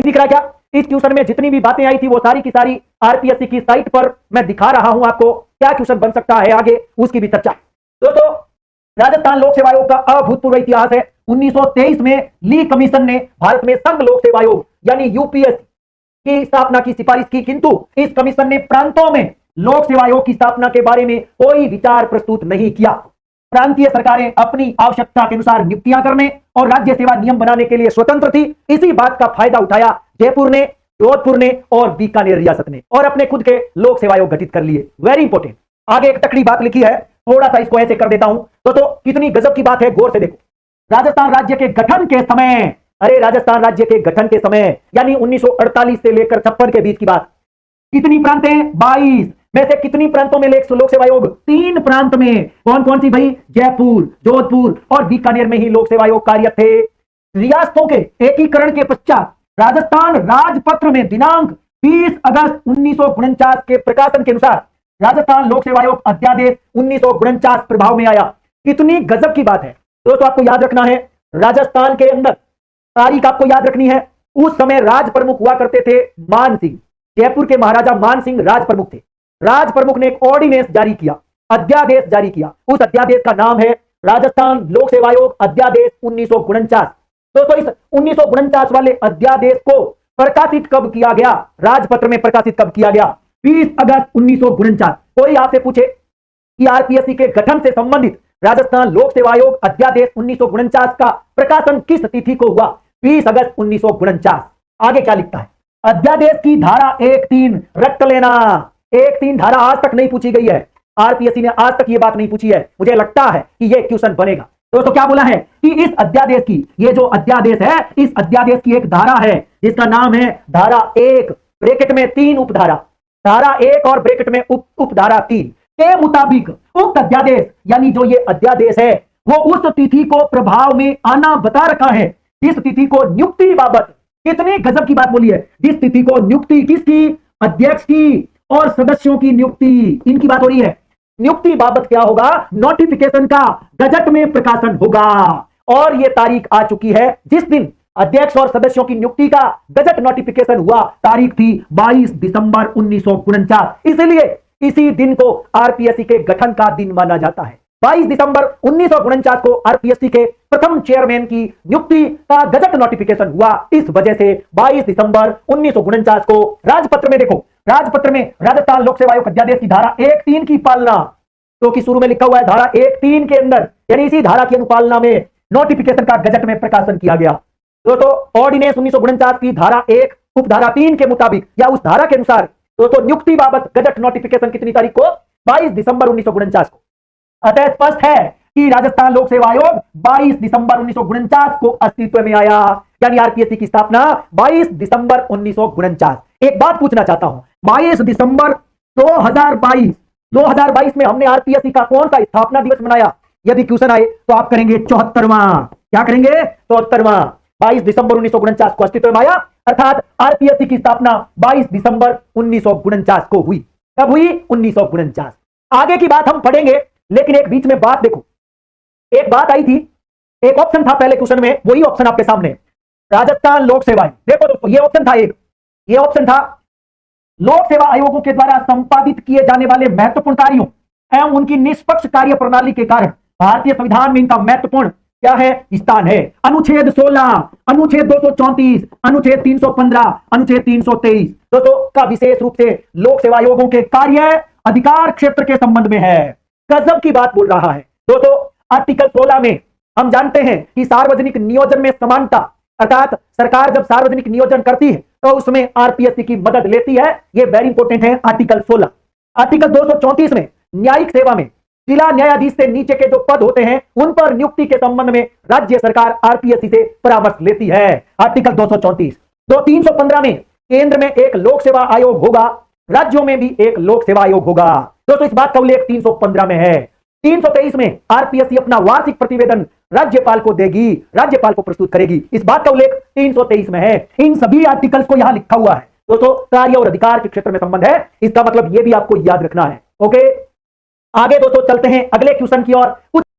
दिख रहा क्या? इस क्वेश्चन में जितनी भी बातें आई थी वो सारी की सारी आरपीएससी की साइट पर मैं दिखा रहा हूं आपको। क्या क्वेश्चन बन सकता है आगे उसकी भी चर्चा। दोस्तों, राजस्थान लोक सेवा आयोग का अभूतपूर्व इतिहास है। 1923 में ली कमीशन ने भारत में संघ लोक सेवा आयोग यानी यूपीएससी की स्थापना की सिफारिश की, किंतु इस कमीशन ने प्रांतों में लोक सेवा आयोग की स्थापना के बारे में कोई विचार प्रस्तुत नहीं किया। प्रांतीय सरकारें अपनी आवश्यकता के अनुसार नियुक्तियां करने और राज्य सेवा नियम बनाने के लिए स्वतंत्र थी। इसी बात का फायदा उठाया जयपुर ने, जोधपुर ने और बीकानेर रियासत ने और अपने खुद के लोक सेवा आयोग गठित कर लिए। Very important. आगे एक तकड़ी बात लिखी है, थोड़ा सा इसको ऐसे कर देता हूं। तो कितनी गजब की बात है, गौर से देखो। राजस्थान राज्य के गठन के समय, अरे राजस्थान राज्य के गठन के समय यानी 1948 से लेकर 56 के बीच की बात, कितनी प्रांत हैं? 22 में से कितनी प्रांतों में लोक सेवा आयोग? 3 प्रांत में। कौन कौन सी भाई? जयपुर, जोधपुर और बीकानेर में ही लोक सेवा आयोग कार्यरत थे। रियासतों के एकीकरण के पश्चात राजस्थान राजपत्र में दिनांक 20 अगस्त 1949 के प्रकाशन के अनुसार राजस्थान लोक सेवा आयोग अध्यादेश 1949 प्रभाव में आया। कितनी गजब की बात है दोस्तों। आपको याद रखना है, राजस्थान के अंदर तारीख आपको याद रखनी है। उस समय राज प्रमुख हुआ करते थे मान सिंह। जयपुर के महाराजा मान सिंह राज प्रमुख थे। राज प्रमुख ने एक ऑर्डिनेंस जारी किया, अध्यादेश जारी किया। उस अध्यादेश का नाम है राजस्थान लोक सेवा आयोग अध्यादेश 1949। दोस्तों, इस 1949 वाले अध्यादेश को प्रकाशित कब किया गया? राजपत्र में प्रकाशित कब किया गया? 20 अगस्त 1949। कोई आपसे पूछे कि आरपीएससी के गठन से संबंधित राजस्थान लोक सेवा आयोग अध्यादेश 1949 का प्रकाशन किस तिथि को हुआ? 20 अगस्त 1949। आगे क्या लिखता है? अध्यादेश की धारा 1(3) रट लेना। 1(3) धारा आज तक नहीं पूछी गई है। आरपीएससी ने आज तक ये बात नहीं पूछी है। मुझे लगता है कि ये क्वेश्चन बनेगा। तो क्या बोला है कि इस अध्यादेश की, ये जो अध्यादेश है, इस अध्यादेश की एक धारा है जिसका नाम है धारा 1 ब्रैकेट में 3 उपधारा, धारा 1 और ब्रैकेट में उपधारा 3 के मुताबिक उक्त अध्यादेश यानी जो ये अध्यादेश है वो उस तिथि को प्रभाव में आना बता रखा है जिस तिथि को नियुक्ति बाबत, कितनी गजब की बात बोली है, जिस तिथि को नियुक्ति किसकी? अध्यक्ष की और सदस्यों की नियुक्ति, इनकी बात हो रही है। नियुक्ति बाबत क्या होगा? नोटिफिकेशन का गजट में प्रकाशन होगा। और यह तारीख आ चुकी है जिस दिन अध्यक्ष और सदस्यों की नियुक्ति का गजट नोटिफिकेशन हुआ। तारीख थी 22 दिसंबर 1949। इसलिए इसी दिन को आरपीएससी के गठन का दिन माना जाता है। 22 दिसंबर 1949 को आरपीएससी के प्रथम चेयरमैन की नियुक्ति का गजट नोटिफिकेशन हुआ। इस वजह से 22 दिसंबर 1949 को राजपत्र में, देखो राजपत्र में राजस्थान लोक सेवा आयोग अध्यादेश की धारा 1(3) की पालना, तो कि शुरू में लिखा हुआ है धारा 1(3) के अंदर, यानी इसी धारा की अनुपालना में नोटिफिकेशन का गजट में प्रकाशन किया गया। तो ऑर्डिनेंस 1949 की धारा 1 उपधारा 3 के मुताबिक या उस धारा के अनुसार दोस्तों नियुक्ति बाबत गजट नोटिफिकेशन कितनी तारीख को? 22 दिसंबर 1949 को। अतः स्पष्ट है कि राजस्थान लोक सेवा आयोग 22 दिसंबर 1949 को अस्तित्व में आया, यानी आरपीएससी की स्थापना 22 दिसंबर 1949। एक बात पूछना चाहता हूं, 22 दिसंबर 2022 में हमने आरपीएससी का कौन सा स्थापना दिवस मनाया? यदि क्वेश्चन आए तो आप करेंगे 74वां। क्या करेंगे? 74वां। 22 दिसंबर 1949 को अस्तित्व में आया, अर्थात आरपीएससी की स्थापना 22 दिसंबर 1949 को हुई। कब हुई? 1949। आगे की बात हम पढ़ेंगे, लेकिन एक बीच में बात देखो। एक बात आई थी, एक ऑप्शन था पहले क्वेश्चन में, वही ऑप्शन आपके सामने, राजस्थान लोक सेवा। देखो दोस्तों, ये ऑप्शन था एक, ये ऑप्शन था लोक सेवा आयोगों के द्वारा संपादित किए जाने वाले महत्वपूर्ण कार्यों एवं उनकी निष्पक्ष कार्य प्रणाली के कारण भारतीय संविधान में इनका महत्वपूर्ण क्या है? स्थान है। अनुच्छेद 16, अनुच्छेद 234, अनुच्छेद 315, अनुच्छेद 323 दोस्तों का विशेष रूप से लोक सेवा आयोगों के कार्य अधिकार क्षेत्र के संबंध में है। गजब की बात बोल रहा है दोस्तों। आर्टिकल 16 में हम जानते हैं कि सार्वजनिक नियोजन में समानता, अर्थात सरकार जब सार्वजनिक नियोजन करती है तो उसमें आरपीएससी की मदद लेती है। ये वेरी इंपॉर्टेंट है आर्टिकल 16। आर्टिकल 234 में न्यायिक सेवा में जिला न्यायाधीश से नीचे के जो पद होते हैं उन पर नियुक्ति के संबंध में राज्य सरकार आरपीएससी से परामर्श लेती है। आर्टिकल 234। 315 में केंद्र में एक लोक सेवा आयोग होगा, राज्यों में भी एक लोक सेवा आयोग होगा। दोस्तों इस बात का उल्लेख 315 में है। 323 में आरपीएससी अपना वार्षिक प्रतिवेदन राज्यपाल को देगी, राज्यपाल को प्रस्तुत करेगी। इस बात का उल्लेख 323 में है। इन सभी आर्टिकल्स को यहां लिखा हुआ है दोस्तों। कार्य और अधिकार के क्षेत्र में संबंध है, इसका मतलब यह भी आपको याद रखना है। ओके, आगे दोस्तों चलते हैं अगले क्वेश्चन की ओर।